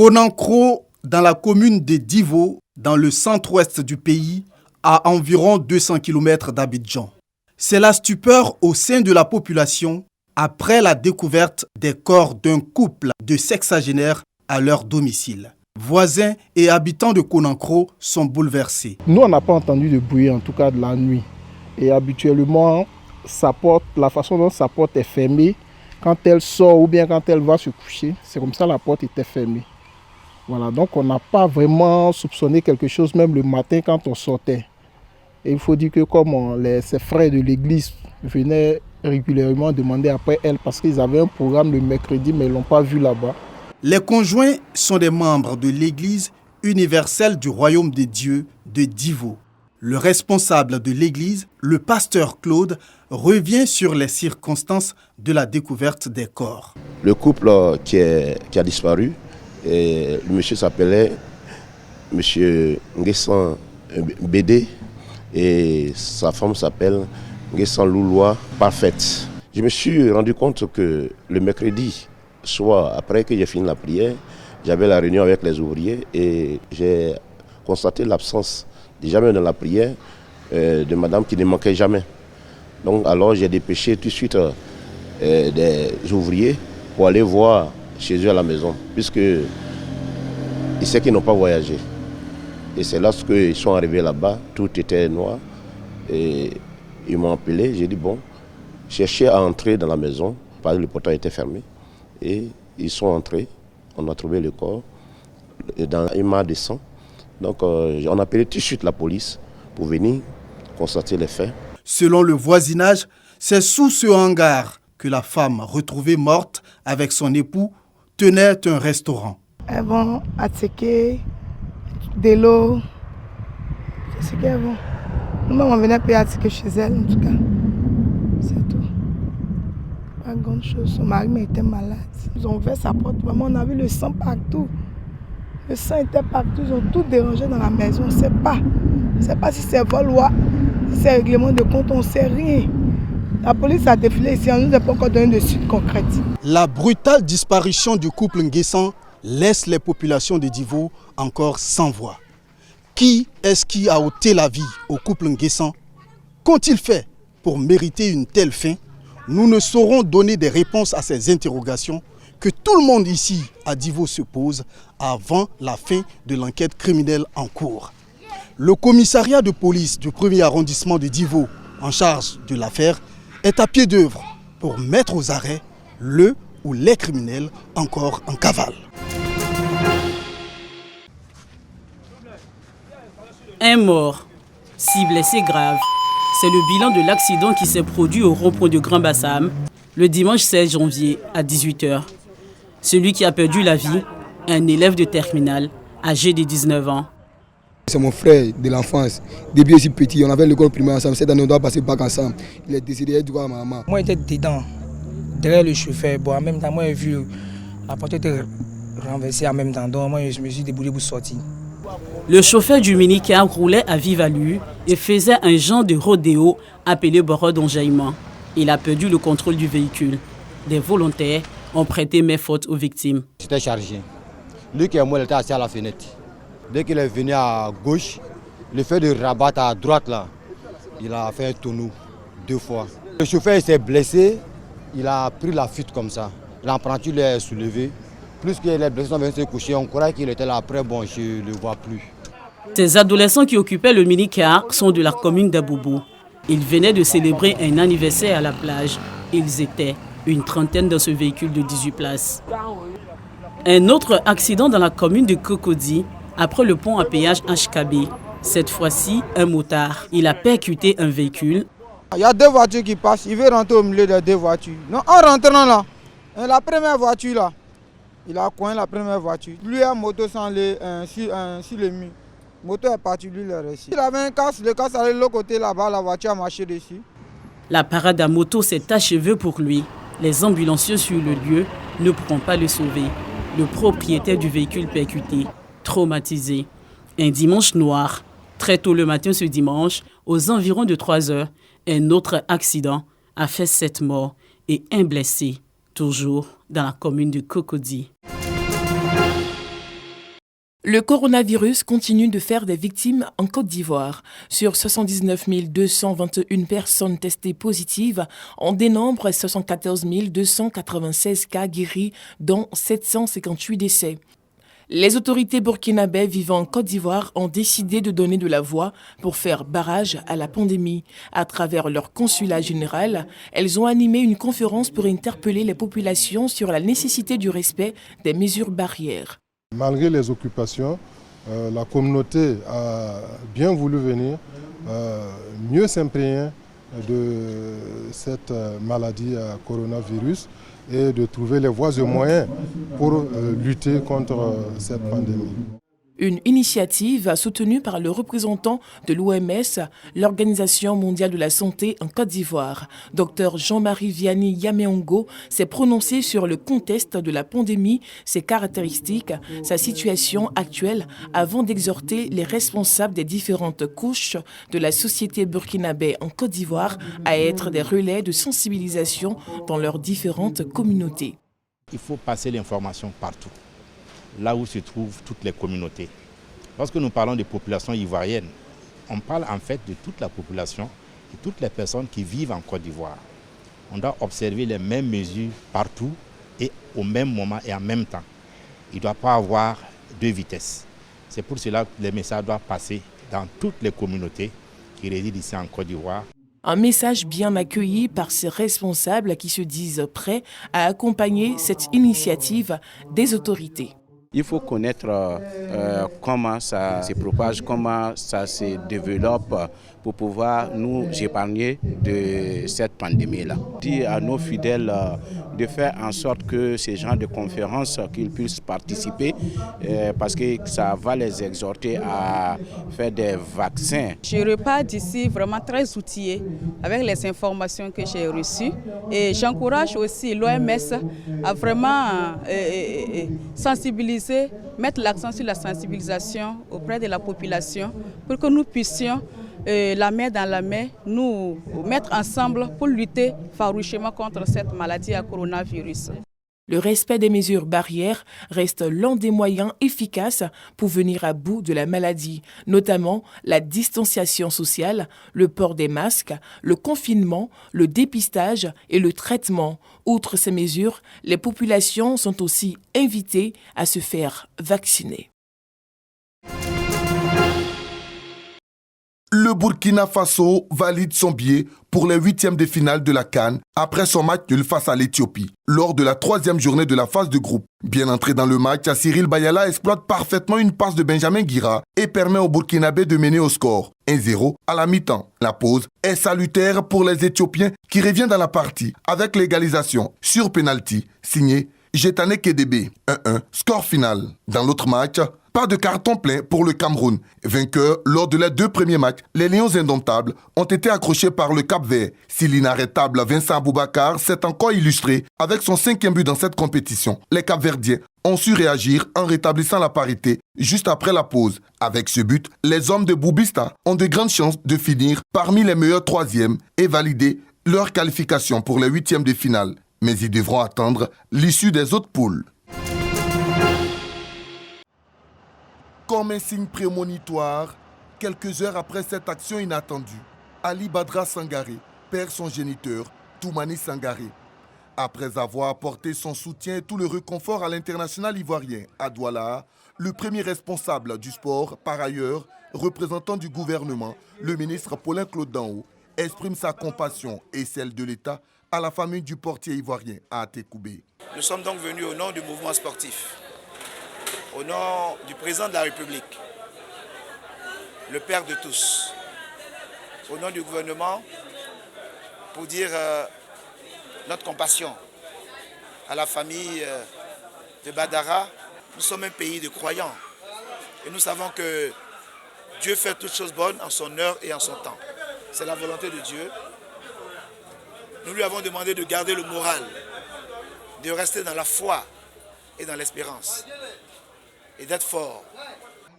Konankro, dans la commune de Divo, dans le centre-ouest du pays, à environ 200 km d'Abidjan. C'est la stupeur au sein de la population après la découverte des corps d'un couple de sexagénaires à leur domicile. Voisins et habitants de Konankro sont bouleversés. Nous, on n'a pas entendu de bruit, en tout cas de la nuit. Et habituellement, la façon dont sa porte est fermée, quand elle sort ou bien quand elle va se coucher, c'est comme ça la porte était fermée. Voilà, donc on n'a pas vraiment soupçonné quelque chose, même le matin quand on sortait. Et il faut dire que comme ses frères de l'église venaient régulièrement demander après elle, parce qu'ils avaient un programme le mercredi, mais ils ne l'ont pas vu là-bas. Les conjoints sont des membres de l'église universelle du royaume des dieux de Divo. Le responsable de l'église, le pasteur Claude, revient sur les circonstances de la découverte des corps. Le couple qui a disparu, et le monsieur s'appelait monsieur Nguessan Bédé et sa femme s'appelle Nguessan Louloua Parfaite. Je me suis rendu compte que le mercredi soir, après que j'ai fini la prière, j'avais la réunion avec les ouvriers et j'ai constaté l'absence, déjà même dans la prière, de madame qui ne manquait jamais. Donc alors j'ai dépêché tout de suite des ouvriers pour aller voir chez eux à la maison, puisque ils savent qu'ils n'ont pas voyagé. Et c'est lorsqu'ils sont arrivés là-bas, tout était noir. Et ils m'ont appelé, j'ai dit bon, cherchez à entrer dans la maison, parce que le portail était fermé. Et ils sont entrés, on a trouvé le corps dans une mare de sang. Donc on a appelé tout de suite la police pour venir constater les faits. Selon le voisinage, c'est sous ce hangar que la femme retrouvée morte avec son époux tenait un restaurant. Elles vont attaquer de l'eau. C'est ce qu'elles vont. Nous-mêmes, on venait payer attaquer chez elle, en tout cas. C'est tout. Pas grande chose. Son mari était malade. Ils ont ouvert sa porte. Vraiment, on a vu le sang partout. Le sang était partout. Ils ont tout dérangé dans la maison. On ne sait pas. On ne sait pas si c'est vol ou si c'est règlement de compte. On ne sait rien. La police a défilé ici. On ne nous a pas encore donné de suite concrète. La brutale disparition du couple Nguessan laisse les populations de Divo encore sans voix. Qui est-ce qui a ôté la vie au couple Nguessan? Qu'ont-ils fait pour mériter une telle fin? Nous ne saurons donner des réponses à ces interrogations que tout le monde ici à Divo se pose avant la fin de l'enquête criminelle en cours. Le commissariat de police du 1er arrondissement de Divo, en charge de l'affaire, est à pied d'œuvre pour mettre aux arrêts le ou les criminels encore en cavale. Un mort, 6 blessés graves. C'est le bilan de l'accident qui s'est produit au rond-point de Grand Bassam le dimanche 16 janvier à 18h. Celui qui a perdu la vie, un élève de terminale âgé de 19 ans. C'est mon frère de l'enfance. Depuis aussi petit, on avait l'école primaire ensemble. Cette année, on doit passer le bac ensemble. Il est décédé du coup à ma maman. Moi, j'étais dedans, derrière le chauffeur. Bon, en même temps, moi, j'ai vu la porte était renversée en même temps. Donc, moi, je me suis débrouillé pour sortir. Le chauffeur du minicar roulait à vive allure et faisait un genre de rodéo appelé bord d'enjaillement. Il a perdu le contrôle du véhicule. Des volontaires ont prêté main forte aux victimes. C'était chargé. Lui qui est mort, il était assis à la fenêtre. Dès qu'il est venu à gauche, le fait de rabattre à droite, là, il a fait un tonneau 2 fois. Le chauffeur s'est blessé, il a pris la fuite comme ça. L'apprenti l'est soulevé. Plus que les blessés sont venus se coucher, on croyait qu'il était là. Après, bon, je ne le vois plus. Ces adolescents qui occupaient le minicar sont de la commune d'Aboubou. Ils venaient de célébrer un anniversaire à la plage. Ils étaient une trentaine dans ce véhicule de 18 places. Un autre accident dans la commune de Cocody, après le pont à péage HKB. Cette fois-ci, un motard. Il a percuté un véhicule. Il y a 2 voitures qui passent. Il veut rentrer au milieu des 2 voitures. Non, en rentrant là, la première voiture là, il a coincé la première voiture. Lui a moto sans sur le mur. Moto est parti, lui il est resté. Il avait un casque, le casque allait de l'autre côté là-bas, la voiture a marché dessus. La parade à moto s'est achevée pour lui. Les ambulanciers sur le lieu ne pourront pas le sauver. Le propriétaire du véhicule percuté, traumatisé. Un dimanche noir, très tôt le matin ce dimanche, aux environs de 3 heures, un autre accident a fait 7 morts et un blessé, toujours dans la commune de Cocody. Le coronavirus continue de faire des victimes en Côte d'Ivoire. Sur 79 221 personnes testées positives, on dénombre 74 296 cas guéris, dont 758 décès. Les autorités burkinabées vivant en Côte d'Ivoire ont décidé de donner de la voix pour faire barrage à la pandémie. À travers leur consulat général, elles ont animé une conférence pour interpeller les populations sur la nécessité du respect des mesures barrières. Malgré les occupations, la communauté a bien voulu venir mieux s'imprégner de cette maladie à coronavirus et de trouver les voies et moyens pour lutter contre cette pandémie. Une initiative soutenue par le représentant de l'OMS, l'Organisation mondiale de la santé en Côte d'Ivoire. Dr Jean-Marie Vianney Yameongo s'est prononcé sur le contexte de la pandémie, ses caractéristiques, sa situation actuelle, avant d'exhorter les responsables des différentes couches de la société burkinabé en Côte d'Ivoire à être des relais de sensibilisation dans leurs différentes communautés. Il faut passer l'information partout, là où se trouvent toutes les communautés. Lorsque nous parlons des populations ivoiriennes, on parle en fait de toute la population et toutes les personnes qui vivent en Côte d'Ivoire. On doit observer les mêmes mesures partout et au même moment et en même temps. Il ne doit pas avoir deux vitesses. C'est pour cela que les messages doivent passer dans toutes les communautés qui résident ici en Côte d'Ivoire. Un message bien accueilli par ces responsables qui se disent prêts à accompagner cette initiative des autorités. Il faut connaître comment ça se propage, comment ça se développe pour pouvoir nous épargner de cette pandémie-là. Dire à nos fidèles de faire en sorte que ces gens de conférences qu'ils puissent participer parce que ça va les exhorter à faire des vaccins. Je repars d'ici vraiment très outillé avec les informations que j'ai reçues et j'encourage aussi l'OMS à vraiment sensibiliser, mettre l'accent sur la sensibilisation auprès de la population pour que nous puissions la main dans la main, nous mettre ensemble pour lutter farouchement contre cette maladie à coronavirus. Le respect des mesures barrières reste l'un des moyens efficaces pour venir à bout de la maladie, notamment la distanciation sociale, le port des masques, le confinement, le dépistage et le traitement. Outre ces mesures, les populations sont aussi invitées à se faire vacciner. Le Burkina Faso valide son billet pour les huitièmes de finale de la CAN après son match nul face à l'Éthiopie. Lors de la troisième journée de la phase de groupe, bien entré dans le match, Cyril Bayala exploite parfaitement une passe de Benjamin Guira et permet aux Burkinabés de mener au score 1-0 à la mi-temps. La pause est salutaire pour les Éthiopiens qui reviennent dans la partie avec l'égalisation sur pénalty signé Jetane Kedebe. 1-1, score final. Dans l'autre match, pas de carton plein pour le Cameroun. Vainqueur lors de les deux premiers matchs, les Lions indomptables ont été accrochés par le Cap-Vert. Si l'inarrêtable Vincent Aboubakar s'est encore illustré avec son 5e but dans cette compétition, les Cap-Verdiens ont su réagir en rétablissant la parité juste après la pause. Avec ce but, les hommes de Boubista ont de grandes chances de finir parmi les meilleurs 3e et valider leur qualification pour les 8e de finale. Mais ils devront attendre l'issue des autres poules. Comme un signe prémonitoire, quelques heures après cette action inattendue, Ali Badra Sangaré perd son géniteur, Toumani Sangaré. Après avoir apporté son soutien et tout le réconfort à l'international ivoirien à Douala, le premier responsable du sport, par ailleurs, représentant du gouvernement, le ministre Paulin Claude Danho, exprime sa compassion et celle de l'État à la famille du portier ivoirien à Atekoubé. Nous sommes donc venus au nom du mouvement sportif, au nom du président de la République, le père de tous, au nom du gouvernement, pour dire notre compassion à la famille de Badara. Nous sommes un pays de croyants et nous savons que Dieu fait toutes choses bonnes en son heure et en son temps. C'est la volonté de Dieu. Nous lui avons demandé de garder le moral, de rester dans la foi et dans l'espérance et d'être fort.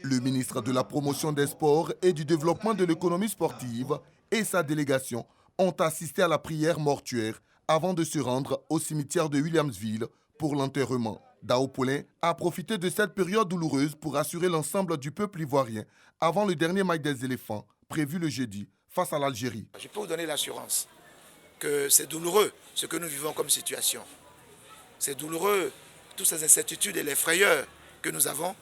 Le ministre de la Promotion des Sports et du Développement de l'économie sportive et sa délégation ont assisté à la prière mortuaire avant de se rendre au cimetière de Williamsville pour l'enterrement. Dao Paulin a profité de cette période douloureuse pour rassurer l'ensemble du peuple ivoirien avant le dernier match des éléphants, prévu le jeudi, face à l'Algérie. Je peux vous donner l'assurance que c'est douloureux ce que nous vivons comme situation. C'est douloureux, toutes ces incertitudes et les frayeurs que nous avons,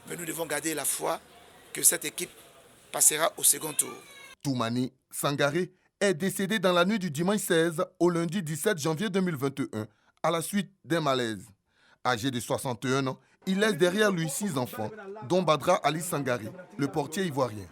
mais nous devons garder la foi que cette équipe passera au second tour. Toumani Sangaré est décédé dans la nuit du dimanche 16 au lundi 17 janvier 2021 à la suite d'un malaise. Âgé de 61 ans, il laisse derrière lui 6 enfants, dont Badra Ali Sangaré, le portier ivoirien.